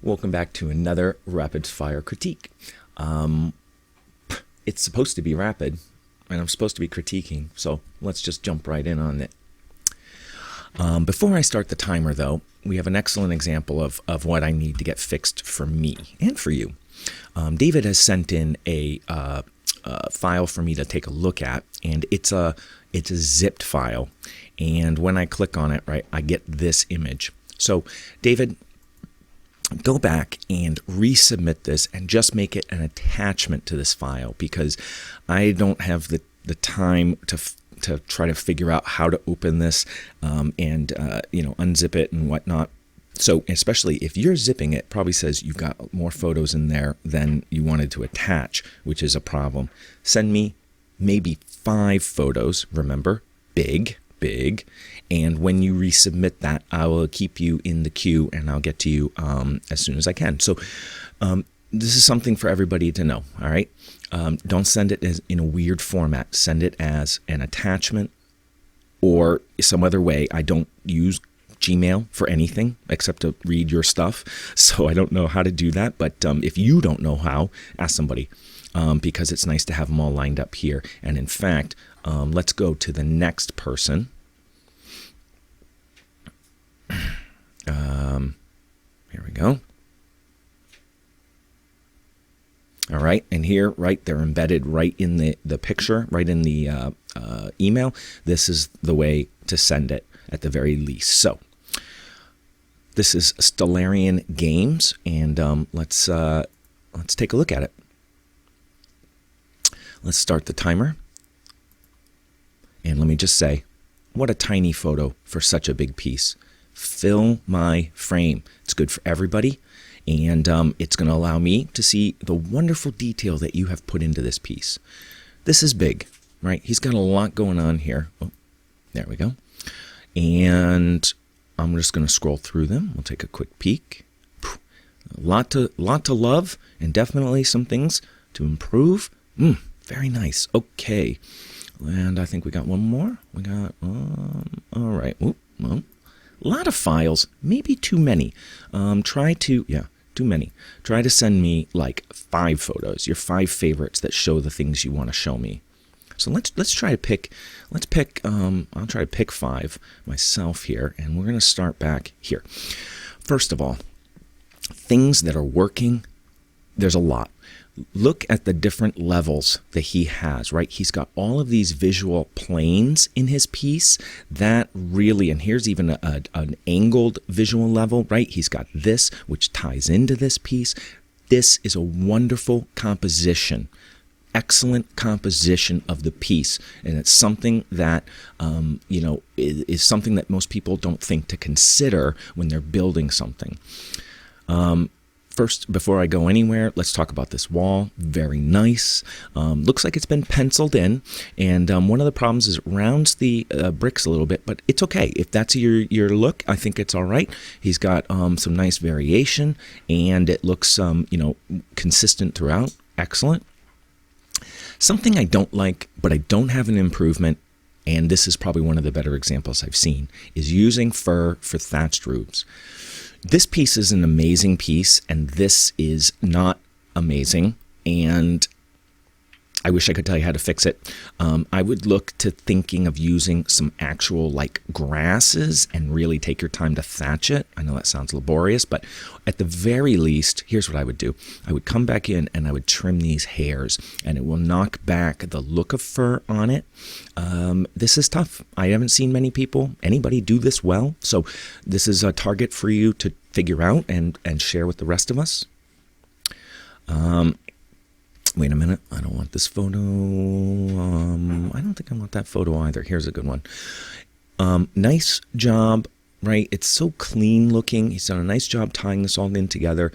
Welcome back to another rapid fire critique. It's supposed to be rapid, and I'm supposed to be critiquing, so let's just jump right in on it. Before I start the timer, though, we have an excellent example of what I need to get fixed for me and for you. David has sent in a file for me to take a look at, and it's a zipped file. And when I click on it, right, I get this image. So, David, go back and resubmit this and just make it an attachment to this file, because I don't have the time to try to figure out how to open this and unzip it and whatnot. So especially if you're zipping it, probably says you've got more photos in there than you wanted to attach, which is a problem. Send me maybe 5 photos, remember, big, and when you resubmit that, I will keep you in the queue and I'll get to you as soon as I can. So this is something for everybody to know, all right? Don't send it as in a weird format. Send it as an attachment or some other way. I don't use Gmail for anything except to read your stuff, so I don't know how to do that. But if you don't know how, ask somebody, because it's nice to have them all lined up here. And in fact, let's go to the next person. Here we go. All right, and here, right, they're embedded right in the picture, right in the email. This is the way to send it at the very least. So this is Stellarian Games, and let's take a look at it. Let's start the timer. And let me just say, what a tiny photo for such a big piece. Fill my frame. It's good for everybody, and it's going to allow me to see the wonderful detail that you have put into this piece. This is big, right? He's got a lot going on here. Oh, there we go. And I'm just going to scroll through them. We'll take a quick peek. A lot to love, and definitely some things to improve. Very nice. Okay. And I think we got one more. We got, all right. Well, a lot of files, maybe too many. Too many. Try to send me like 5 photos, your 5 favorites that show the things you want to show me. So let's try to pick, I'll try to pick 5 myself here, and we're going to start back here. First of all, things that are working, there's a lot. Look at the different levels that he has, right? He's got all of these visual planes in his piece that really, and here's even an angled visual level, right? He's got this, which ties into this piece. This is a wonderful composition, excellent composition of the piece. And it's something that, is something that most people don't think to consider when they're building something. First, before I go anywhere, let's talk about this wall. Very nice. Looks like it's been penciled in, and one of the problems is it rounds the bricks a little bit, but it's okay. If that's your look, I think it's all right. He's got some nice variation, and it looks consistent throughout. Excellent. Something I don't like, but I don't have an improvement, and this is probably one of the better examples I've seen, is using fur for thatched roofs. This piece is an amazing piece, and this is not amazing, and I wish I could tell you how to fix it. I would look to thinking of using some actual like grasses and really take your time to thatch it. I know that sounds laborious, but at the very least, here's what I would do. I would come back in and I would trim these hairs, and it will knock back the look of fur on it. This is tough. I haven't seen anybody do this well, so this is a target for you to figure out and share with the rest of us. Wait a minute. I don't want this photo. I don't think I want that photo either. Here's a good one. Nice job, right? It's so clean looking. He's done a nice job tying this all in together.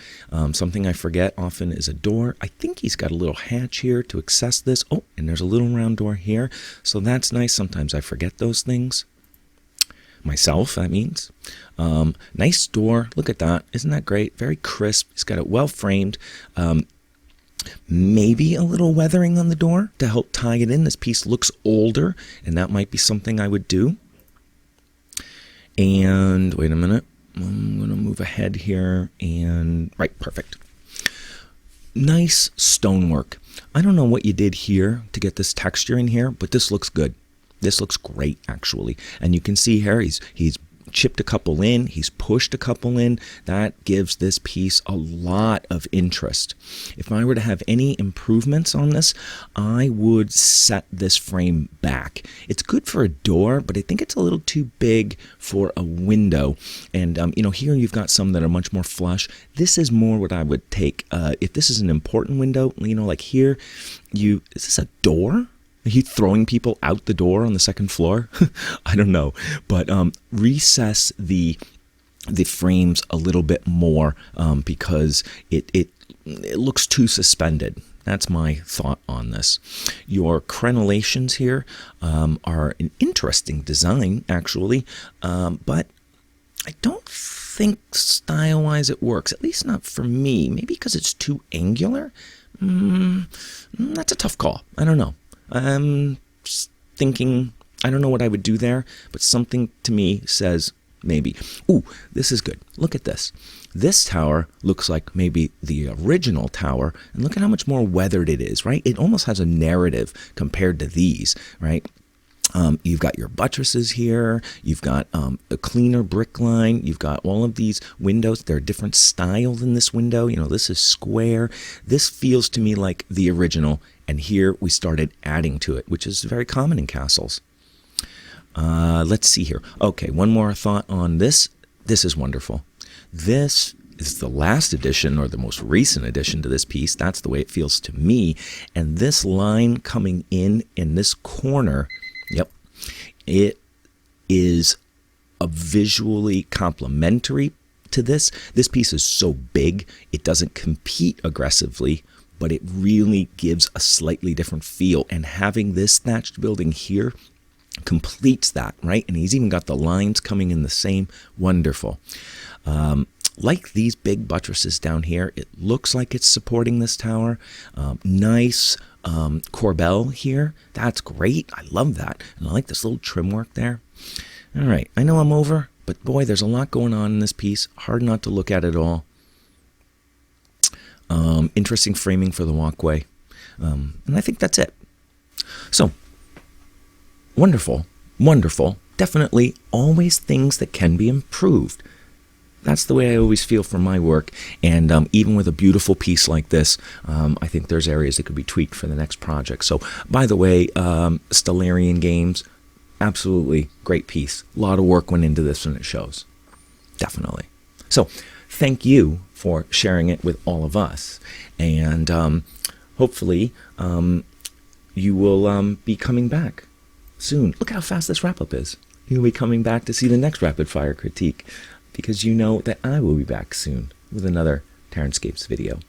Something I forget often is a door. I think he's got a little hatch here to access this. Oh, and there's a little round door here. So that's nice. Sometimes I forget those things. Myself, that means. Nice door. Look at that. Isn't that great? Very crisp. He's got it well framed. Maybe a little weathering on the door to help tie it in. This piece looks older, and that might be something I would do. And wait a minute. I'm going to move ahead here and, right, perfect. Nice stonework. I don't know what you did here to get this texture in here, but this looks good. This looks great, actually. And you can see here, he's chipped a couple in, he's pushed a couple in. That gives this piece a lot of interest. If I were to have any improvements on this, I would set this frame back. It's good for a door, but I think it's a little too big for a window. And here you've got some that are much more flush. This is more what I would take. If this is an important window, like here, is this a door? Are you throwing people out the door on the second floor? I don't know. But recess the frames a little bit more because it looks too suspended. That's my thought on this. Your crenellations here are an interesting design, actually, but I don't think style-wise it works, at least not for me. Maybe because it's too angular? That's a tough call. I don't know. I'm just thinking, I don't know what I would do there, but something to me says maybe. Ooh, this is good. Look at this. This tower looks like maybe the original tower, and look at how much more weathered it is, right? It almost has a narrative compared to these, right? You've got your buttresses here, you've got a cleaner brick line, you've got all of these windows. They're a different style than this window. This is square. This feels to me like the original, and here we started adding to it, which is very common in castles. Let's see here. Okay, one more thought on this. This is wonderful. This is the last addition, or the most recent addition to this piece. That's the way it feels to me. And this line coming in this corner, yep, it is a visually complementary to this. This piece is so big, it doesn't compete aggressively, but it really gives a slightly different feel. And having this thatched building here completes that, right? And he's even got the lines coming in the same. Wonderful. Like these big buttresses down here, it looks like it's supporting this tower. Nice corbel here. That's great. I love that. And I like this little trim work there. All right. I know I'm over, but boy, there's a lot going on in this piece. Hard not to look at it all. Interesting framing for the walkway. And I think that's it. So, wonderful, wonderful. Definitely always things that can be improved. That's the way I always feel for my work. And even with a beautiful piece like this, I think there's areas that could be tweaked for the next project. So, by the way, Stellarian Games, absolutely great piece. A lot of work went into this and it shows. Definitely. So, thank you for sharing it with all of us. And hopefully you will be coming back soon. Look at how fast this wrap-up is. You'll be coming back to see the next Rapid Fire Critique, because you know that I will be back soon with another Terranscapes video.